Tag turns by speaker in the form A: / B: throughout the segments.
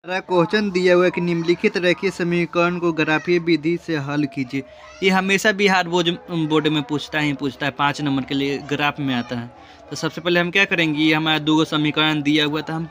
A: Question दिया हुआ है कि निम्नलिखित रेखीय समीकरण को ग्राफीय विधि से हल कीजिए। ये हमेशा बिहार बोर्ड में पूछता है 5 नंबर के लिए ग्राफ में आता है। तो सबसे पहले हम क्या करेंगे, ये हमारा 2 समीकरण दिया हुआ था, हम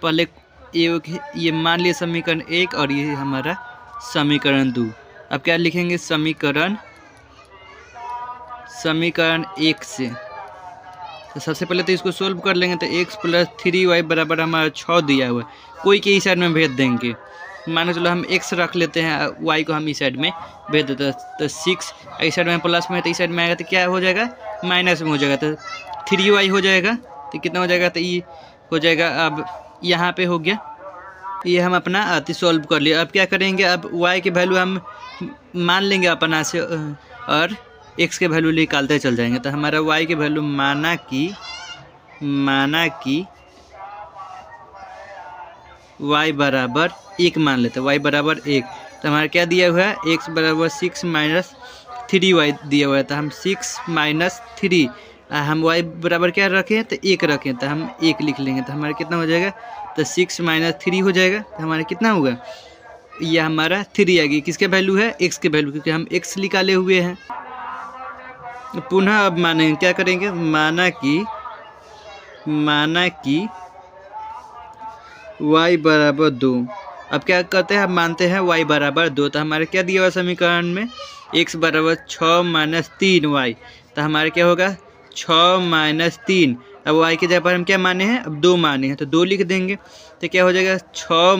A: पहले ये मान लिए समीकरण 1 और ये हमारा समीकरण 2। अब क्या लिखेंगे, समीकरण 1 से। तो सबसे पहले तो इसको सोल्व कर लेंगे। तो x + 3y बराबर हमारा 6 दिया हुआ है, कोई के इस साइड में भेज देंगे। मान चलो हम x रख लेते हैं, y को हम इस साइड में भेज देते हैं। तो 6 इस साइड में प्लस में है, तो इस साइड में आएगा तो क्या हो जाएगा, माइनस में हो जाएगा। तो 3y हो जाएगा। तो कितना हो जाएगा, तो ये हो जाएगा। अब यहाँ पे हो गया, ये हम अपना अति सॉल्व कर लिया। अब क्या करेंगे, अब y की वैल्यू हम मान लेंगे अपना से और x के वैल्यू निकालते चल जाएंगे। तो हमारा y की वैल्यू माना कि y बराबर 1 मान लेते हैं, y बराबर 1। तो हमारा क्या दिया हुआ है, x बराबर 6 - 3y दिया हुआ है। तो हम 6 - 3 हम y बराबर क्या रखें, तो 1 रखें। तो हम 1 लिख लेंगे। तो हमारा कितना हो जाएगा, तो 6 - 3 हो जाएगा। तो हमारा कितना होगा, ये हमारा 3 आएगी। किसके वैल्यू है, x के वैल्यू, क्योंकि हम x निकाले हुए हैं। पुनः अब मानेंगे, क्या करेंगे, माना कि y बराबर 2। अब क्या करते हैं, हम मानते हैं y बराबर 2। तो हमारे क्या दिया हुआ समीकरण में, x बराबर 6 - 3y। तो हमारे क्या होगा, 6 - 3। अब y की जगह पर हम क्या माने हैं, अब 2 माने हैं, तो 2 लिख देंगे। तो क्या हो जाएगा, 6 -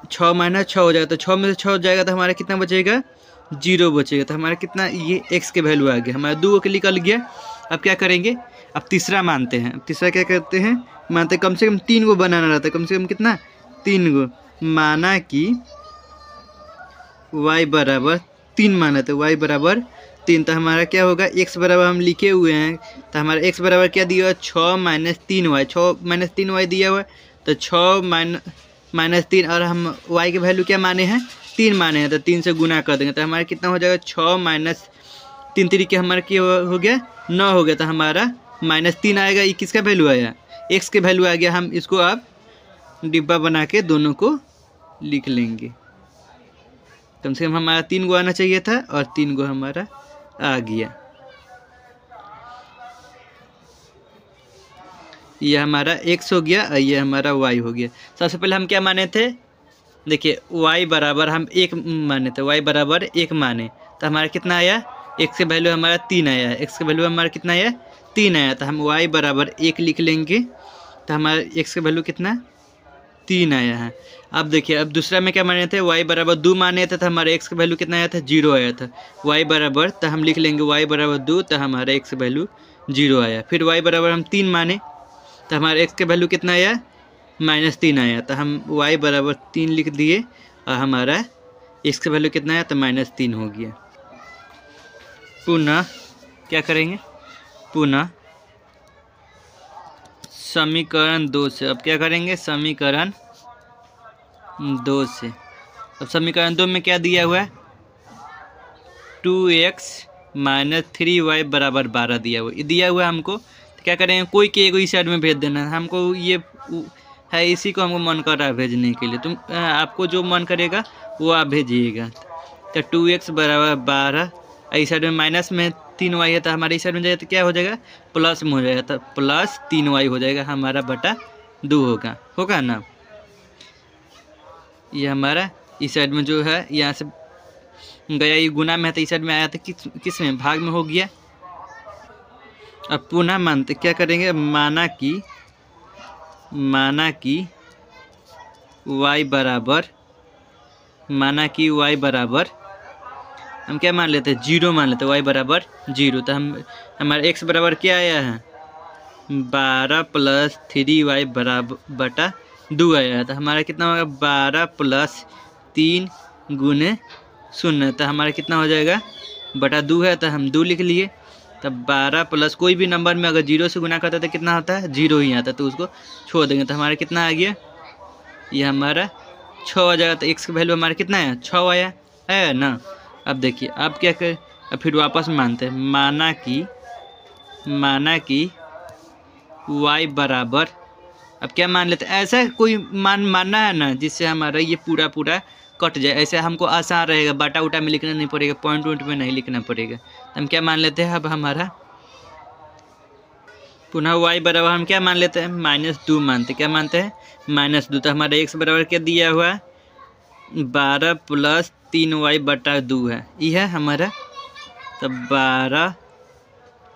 A: 6 हो जाएगा। तो 6 में से 6 हो जाएगा, तो हमारा कितना बचेगा, 0 बचेगा। तो हमारा कितना, ये x के वैल्यू आ गया, हमारा 2 के निकल गया। अब क्या करेंगे, अब तीसरा मानते हैं। अब तीसरा क्या करते हैं, मानते कम से कम 3 को बनाना रहता है, कम से कम कितना, 3 को। माना कि y बराबर 3 माना, तो y बराबर 3। तो हमारा क्या होगा, x बराबर हम लिखे हुए हैं। तो हमारा x बराबर क्या दिया हुआ है, 6 - 3y। 6 - 3y दिया हुआ है। तो 6 - 3 और हम y के वैल्यू क्या माने हैं, 3 माने हैं। तो 3 से गुना कर देंगे। तो हमारा कितना हो जाएगा, 6 - 3 तरीके हमारा क्या हो गया, 9 हो गया। तो हमारा -3 आएगा। ये किसका वैल्यू आया, x के वैल्यू आ गया। हम इसको अब डिब्बा बना के दोनों को लिख लेंगे। कम से कम हमारा 3 गो आना चाहिए था और 3 गो हमारा आ गया। ये हमारा x हो गया और ये हमारा y हो गया। सबसे पहले हम क्या माने थे, देखिए y बराबर हम 1 माने थे, y बराबर 1 माने। तो हमारा कितना आया, x के वैल्यू हमारा 3 आया, x के वैल्यू हमारा कितना आया, 3 आया। तो हम y बराबर 1 लिख लेंगे। तो हमारा x के वैल्यू कितना, 3 आया है। अब देखिए, अब दूसरा में क्या माने थे, y बराबर 2 माने थे। तो हमारे x का वैल्यू कितना आया था, 0 आया था। y बराबर, तो हम लिख लेंगे y बराबर 2। तो हमारा x का वैल्यू 0 आया। फिर y बराबर हम 3 माने, तो हमारे x का वैल्यू कितना आया, -3 आया। तो हम y बराबर 3 लिख दिए और हमारा x का वैल्यू कितना आया, तो -3 हो गया। पुनः क्या करेंगे, पुनः समीकरण 2 से। अब क्या करेंगे, समीकरण 2 से। अब समीकरण 2 में क्या दिया हुआ है, 2x - 3y बराबर 12 दिया हुआ, ये दिया हुआ है हमको। तो क्या करेंगे, कोई के एगो इस साइड में भेज देना है हमको। ये है, इसी को हमको मन कर रहा है भेजने के लिए। तुम आपको जो मन करेगा वो आप भेजिएगा। तो 2x बराबर 12, इस साइड में माइनस में 3y है, तो हमारे इस साइड में जाएगा तो क्या हो जाएगा, प्लस में हो जाएगा। तो प्लस 3y हो जाएगा, हमारा बटा 2 होगा ना। ये हमारा इस साइड में जो है, यहाँ से गया, ये गुना में है, तो इस साइड में आया था, किस में, भाग में हो गया। अब पुनः मानते, क्या करेंगे, माना कि y बराबर हम क्या मान लेते हैं, 0 मान लेते हैं, y बराबर 0। तो हम हमारे x बराबर क्या आया है, 12 + 3y बराबर बटा 2 आया है। तो हमारा कितना होगा, 12 + 3 × 0। तो हमारा कितना हो जाएगा, बटा 2 है। तो हम 2 लिख लिए। तब 12 प्लस कोई भी नंबर में अगर 0 से गुना करता है तो कितना होता है, 0 ही आता है। तो उसको छोड़ देंगे। तो हमारा कितना आ गया, ये हमारा 6 आ जाएगा। तो x का वैल्यू हमारा कितना है, 6 आया है ना। अब देखिए, अब क्या करें, अब फिर वापस मानते हैं। माना कि y बराबर अब क्या मान लेते हैं, ऐसा कोई मान मानना है ना जिससे हमारा ये पूरा पूरा कट जाए, ऐसे हमको आसान रहेगा, बाटा उटा में लिखना नहीं पड़ेगा, पॉइंट वॉइंट में नहीं लिखना पड़ेगा। तो हम क्या मान लेते हैं, अब हमारा पुनः y बराबर हम क्या मान लेते हैं, -2 मानते, क्या मानते हैं -2। तो हमारा x बराबर क्या दिया हुआ है 12 + 3y/2 है, ये है हमारा। तो 12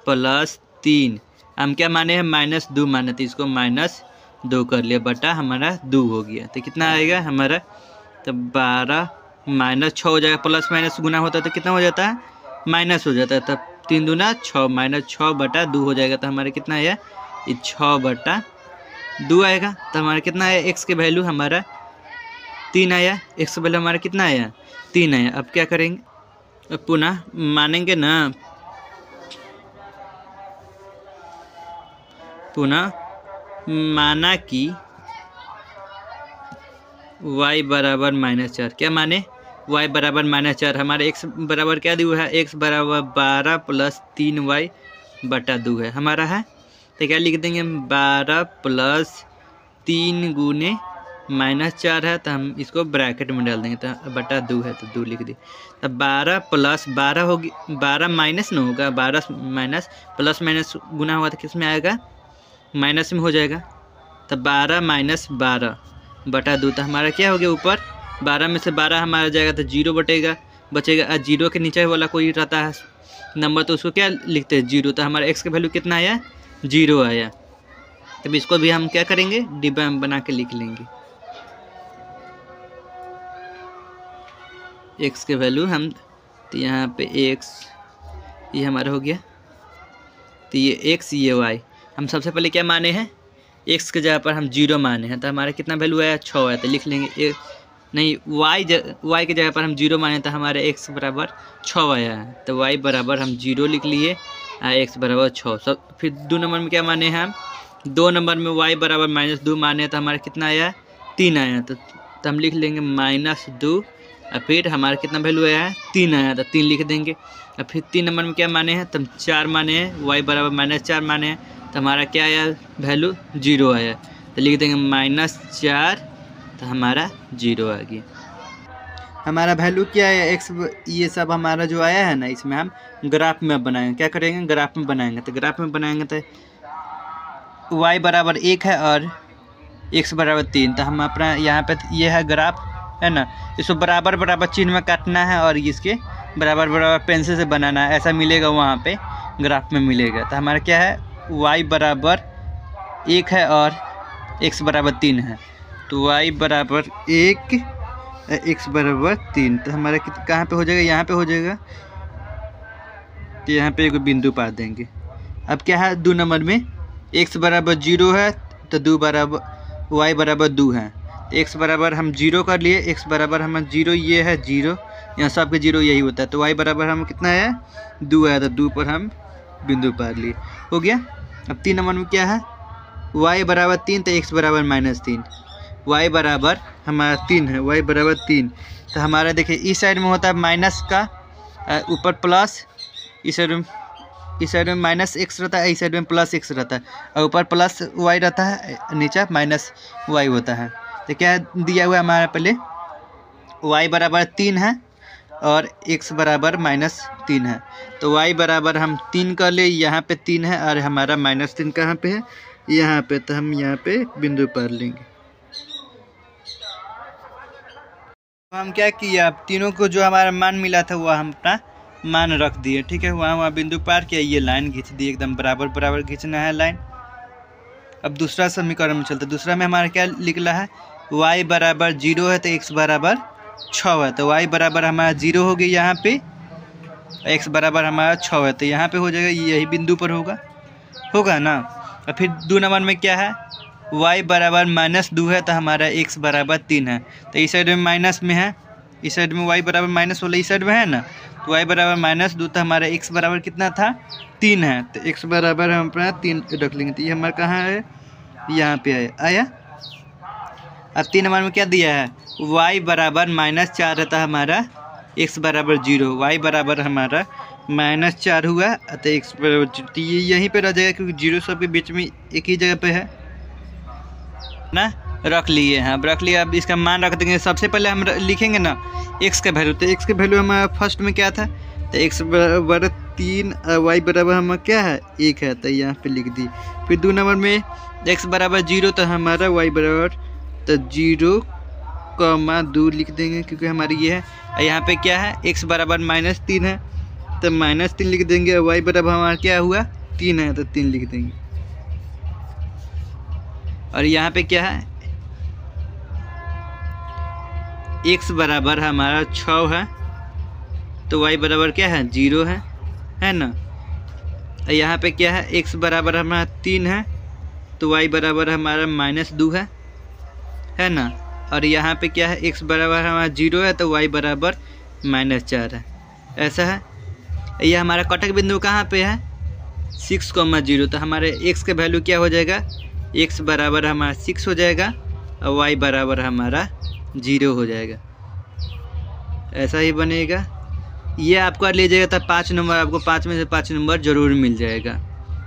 A: + 3 हम क्या माने हैं -2 माने, तो इसको -2 कर लिया, बटा हमारा 2 हो गया। तो कितना आएगा हमारा, तो 12 -6 हो जाएगा, प्लस माइनस गुना होता है तो कितना हो जाता है माइनस हो जाता है। तब 3 दूना 6 -6/2 हो जाएगा। तो हमारा कितना आया, ये 6/2 आएगा। तो हमारा कितना आया, x के वैल्यू हमारा 3 आया, x का वैल्यू हमारा कितना आया 3 आया। अब क्या करेंगे, अब पुनः मानेंगे ना, पुनः माना कि y बराबर -4, क्या माने y बराबर -4, हमारे x बराबर क्या दिया है, x बराबर 12 + 3y/2 है हमारा है। तो क्या लिख देंगे 12 + 3 गुने -4 है, तो हम इसको ब्रैकेट में डाल देंगे, तो बटा 2 है तो 2 लिख दिए। तब 12 + 12 होगी, 12 माइनस न होगा, 12 माइनस प्लस माइनस गुना हुआ तो किस में आएगा माइनस में हो जाएगा। तब 12 - 12/2, तो हमारा क्या हो गया, ऊपर 12 में से 12 हमारा जाएगा तो 0 बचेगा। और 0 के नीचे वाला कोई रहता है नंबर तो उसको क्या लिखते हैं 0। तो हमारा x का वैल्यू कितना आया 0 आया। तब इसको भी हम क्या करेंगे, डिब्बा में बना के लिख लेंगे। x के वैल्यू हम, तो यहाँ पे x ये हमारा हो गया, तो ये x ये y, हम सबसे पहले क्या माने हैं x के जगह पर हम 0 माने हैं। तो हमारा कितना वैल्यू आया 6 है, तो लिख लेंगे नहीं y के जगह पर हम 0 माने, तो हमारे x बराबर 6 आया है। तो y बराबर हम 0 लिख लिए, x बराबर 6। सब फिर 2 नंबर में क्या माने हैं हम, 2 नंबर में y बराबर -2 माने, तो हमारा कितना आया 3 आया। तो हम लिख लेंगे -2, और फिर हमारा कितना वैल्यू आया है 3 आया, तो 3 लिख देंगे। और फिर 3 नंबर में क्या माने हैं, तो हम 4 माने हैं, y बराबर -4 माने हैं, तो हमारा क्या आया वैल्यू 0 आया। तो लिख देंगे -4, तो हमारा 0 आ गया। हमारा वैल्यू क्या है x, ये सब हमारा जो आया है ना, इसमें हम ग्राफ में बनाएंगे। क्या करेंगे, ग्राफ में बनाएंगे। तो ग्राफ में बनाएंगे तो y बराबर 1 है और x बराबर 3। तो हम अपना यहाँ पे ये है ग्राफ है ना, इसको बराबर बराबर चिन्ह में काटना है और इसके बराबर बराबर पेंसिल से बनाना है, ऐसा मिलेगा वहाँ पे ग्राफ में मिलेगा। तो हमारा क्या है y बराबर 1 है और x बराबर 3 है। तो y बराबर 1 x बराबर 3, तो हमारा कहाँ पे हो जाएगा, यहाँ पे हो जाएगा। तो यहाँ पे एक बिंदु पा देंगे। अब क्या है 2 नंबर में x बराबर 0 है, तो y बराबर 2 है। तो x बराबर हम 0 कर लिए, x बराबर हम 0, ये है 0, यहाँ सबके 0 यही होता है। तो y बराबर हम कितना है 2 आया, तो 2 पर हम बिंदु पार लिए, हो गया। अब 3 नंबर में क्या है y बराबर 3, तो x बराबर -3, y बराबर हमारा 3 है, y बराबर 3। तो हमारा देखिए इस साइड में होता है माइनस का, ऊपर प्लस, इस साइड में -x रहता है, इस साइड में +x रहता है, और ऊपर +y रहता है, नीचे -y होता है। तो क्या दिया हुआ है हमारा, पहले y बराबर 3 है और x बराबर -3 है। तो y बराबर हम 3 कर ले, यहाँ पे 3 है और हमारा -3 कहाँ पे है, यहाँ पे। तो हम यहाँ पे बिंदु पर लेंगे। हम क्या किए, अब तीनों को जो हमारा मान मिला था वो हम अपना मान रख दिए, ठीक है। वहाँ बिंदु पार किया, ये लाइन खींच दी, एकदम बराबर बराबर खींचना है लाइन। अब दूसरा समीकरण में चलते, दूसरा में हमारा क्या निकला है y बराबर 0 है, तो x बराबर 6 है। तो y बराबर हमारा 0 हो गया यहाँ पे, x बराबर हमारा 6 है, तो यहाँ पे हो जाएगा, यही बिंदु पर होगा ना। और फिर 2 नंबर में क्या है y बराबर -2 है, तो हमारा x बराबर 3 है। तो इस साइड में माइनस में है, इस साइड में y बराबर माइनस वाला इस साइड में है ना, तो y बराबर -2, तो हमारा x बराबर कितना था 3 है। तो x बराबर हम अपना 3 रख लेंगे। तो ये हमारा कहाँ है, यहाँ पे आया। अब 3 नंबर में क्या दिया है y बराबर -4 रहता है, हमारा x बराबर 0, y बराबर हमारा -4 हुआ, तो x बराबर 0। तो ये यहीं पे रह जाएगा क्योंकि 0 सब के बीच में एक ही जगह पे है। ना रख लिए हैं। अब रख लिए, अब इसका मान रख देंगे। सबसे पहले हम लिखेंगे ना x का वैल्यू। तो x का वैल्यू हमारा फर्स्ट में क्या था, तो x बराबर 3 और y बराबर हमारा क्या है 1 है, तो यहाँ पे लिख दी। फिर 2 नंबर में x बराबर 0, तो हमारा y बराबर तो 0,2 लिख देंगे क्योंकि हमारी ये है। और यहाँ पे क्या है x बराबर -3 है, तो -3 लिख देंगे। और y बराबर हमारा क्या हुआ 3 है, तो 3 लिख देंगे। और यहाँ पे क्या है x बराबर हमारा 6 है, तो y बराबर क्या है 0 है ना। और यहाँ पे क्या है x बराबर हमारा 3 है, तो y बराबर हमारा -2 है ना। और यहाँ पे क्या है x बराबर हमारा 0 है, तो y बराबर -4 है। ऐसा है। यह हमारा कटक बिंदु कहाँ पे है 6,0। तो हमारे x का वैल्यू क्या हो जाएगा, x बराबर हमारा 6 हो जाएगा और y बराबर हमारा 0 हो जाएगा। ऐसा ही बनेगा। ये आपको ले जाएगा तो 5 नंबर, आपको 5 में से 5 नंबर ज़रूर मिल जाएगा।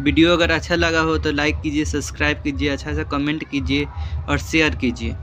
A: वीडियो अगर अच्छा लगा हो तो लाइक कीजिए, सब्सक्राइब कीजिए, अच्छा सा कमेंट कीजिए और शेयर कीजिए।